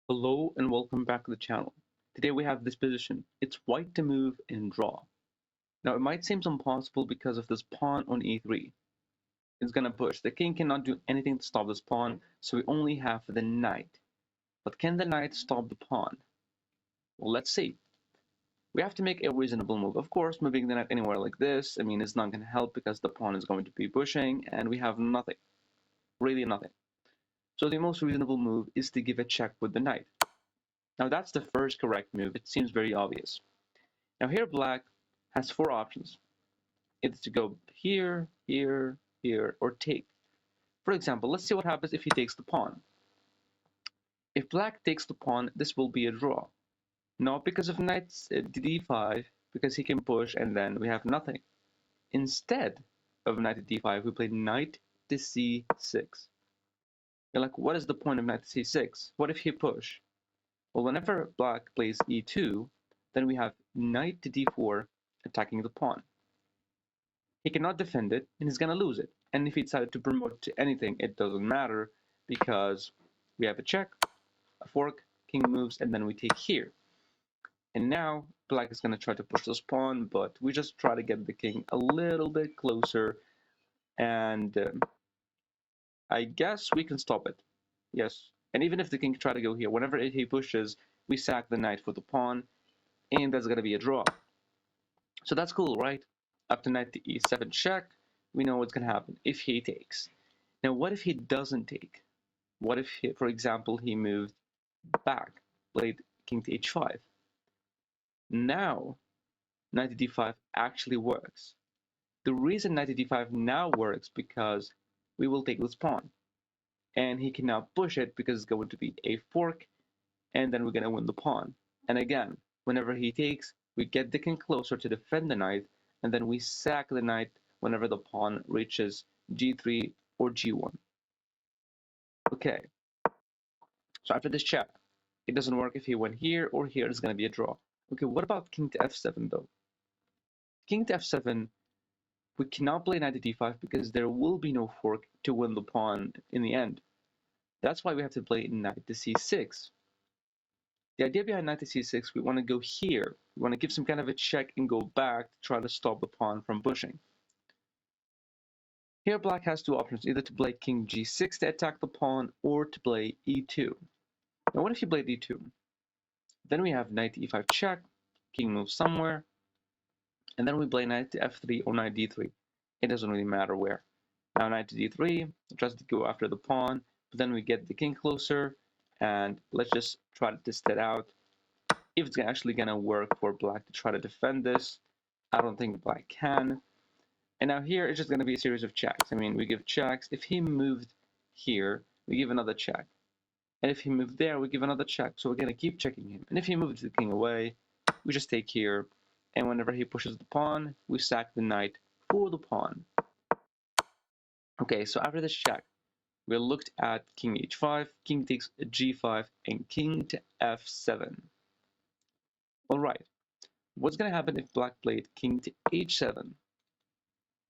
Hello and welcome back to the channel. Today we have this position. It's white to move and draw. Now it might seem impossible because of this pawn on e3. It's gonna push. The king cannot do anything to stop this pawn, so we only have the knight. But can the knight stop the pawn? Well, let's see. We have to make a reasonable move. Of course, moving the knight anywhere like this, is not gonna help because the pawn is going to be pushing and we have nothing. Really nothing. So the most reasonable move is to give a check with the knight. Now that's the first correct move. It seems very obvious. Now here black has four options. It's to go here, here, here, or take. For example, let's see what happens if he takes the pawn. If black takes the pawn, this will be a draw. Not because of knight d5, because he can push and then we have nothing. Instead of knight to d5, we play knight to c6. You're like, what is the point of knight to c6? What if he push? Well, whenever black plays e2, then we have knight to d4 attacking the pawn. He cannot defend it, and he's going to lose it. And if he decided to promote to anything, it doesn't matter because we have a check, a fork, king moves, and then we take here. And now black is going to try to push this pawn, but we just try to get the king a little bit closer, and I guess we can stop it. Yes. And even if the king try to go here, whenever he pushes, we sack the knight for the pawn, and that's going to be a draw. So that's cool, right? After knight to e7 check, we know what's going to happen if he takes. Now, what if he doesn't take? What if, for example, he moved back, played king to h5? Now, knight to d5 actually works. The reason knight to d5 now works because we will take this pawn. And he can now push it because it's going to be a fork, and then we're going to win the pawn. And again, whenever he takes, we get the king closer to defend the knight, and then we sack the knight whenever the pawn reaches g3 or g1. Okay, so after this check, it doesn't work if he went here or here, it's going to be a draw. Okay, what about king to f7 though? King to f7, we cannot play knight to d5 because there will be no fork to win the pawn in the end. That's why we have to play knight to c6. The idea behind knight to c6, we want to go here. We want to give some kind of a check and go back to try to stop the pawn from pushing. Here black has two options, either to play king g6 to attack the pawn or to play e2. Now what if you played e2? Then we have knight to e5 check, king moves somewhere, and then we play knight to f3 or knight d3. It doesn't really matter where. Now knight to d3, tries to go after the pawn, but then we get the king closer, and let's just try to test it out. If it's actually gonna work for black to try to defend this, I don't think black can. And now here it's just gonna be a series of checks. We give checks. If he moved here, we give another check. And if he moved there, we give another check. So we're gonna keep checking him. And if he moves the king away, we just take here. And whenever he pushes the pawn, we sack the knight for the pawn. Okay, so after this check, we looked at king h5, king takes g5, and king to f7. All right, what's going to happen if black played king to h7?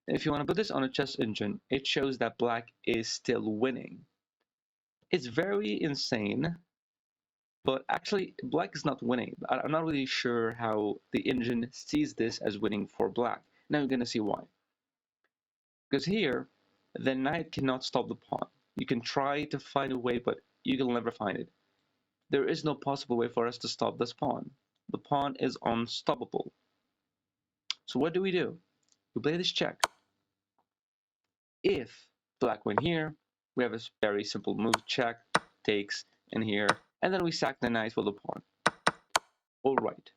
If you want to put this on a chess engine, it shows that black is still winning. It's very insane, but actually black is not winning. I'm not really sure how the engine sees this as winning for black. Now you're going to see why. Because here, the knight cannot stop the pawn. You can try to find a way, but you will never find it. There is no possible way for us to stop this pawn. The pawn is unstoppable. So what do? We play this check. If black went here, we have a very simple move, check, takes, and here, and then we sack the knight for the pawn. All right,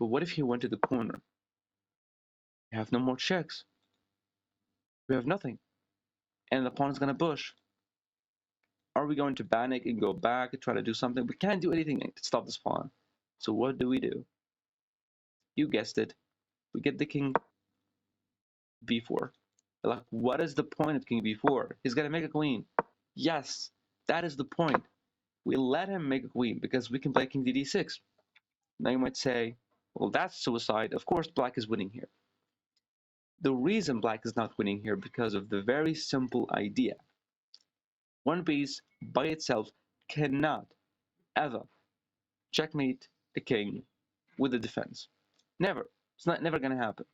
but what if he went to the corner? We have no more checks. We have nothing, and the pawn is gonna push. Are we going to panic and go back and try to do something? We can't do anything to stop this pawn. So what do? You guessed it. We get the king b4. Like, what is the point of king b4? He's gonna make a queen. Yes, that is the point. We let him make a queen because we can play king to d6. Now you might say, well, that's suicide. Of course, black is winning here. The reason black is not winning here because of the very simple idea. One piece by itself cannot ever checkmate the king with the defense. Never. It's not never gonna happen.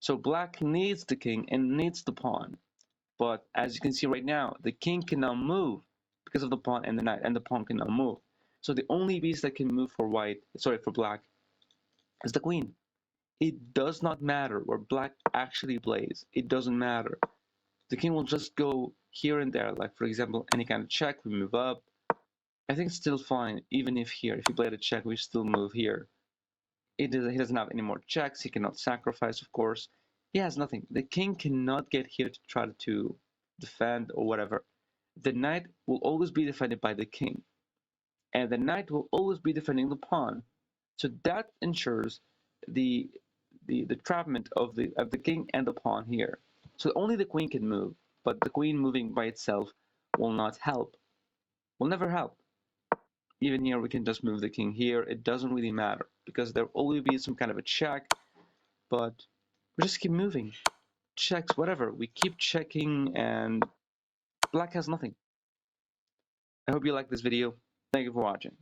So black needs the king and needs the pawn. But as you can see right now, the king cannot move because of the pawn and the knight, and the pawn cannot move. So the only piece that can move for for black, is the queen. It does not matter where black actually plays. It doesn't matter. The king will just go here and there, like for example, any kind of check, we move up. I think it's still fine, even if here, if he played a check, we still move here. He doesn't have any more checks, he cannot sacrifice, of course. He has nothing. The king cannot get here to try to defend or whatever. The knight will always be defended by the king, and the knight will always be defending the pawn. So that ensures the trapment of the king and the pawn here. So only the queen can move, but the queen moving by itself will not help. Will never help. Even here, we can just move the king here. It doesn't really matter because there will always be some kind of a check, but we just keep moving. Checks, whatever. We keep checking, and black has nothing. I hope you like this video. Thank you for watching.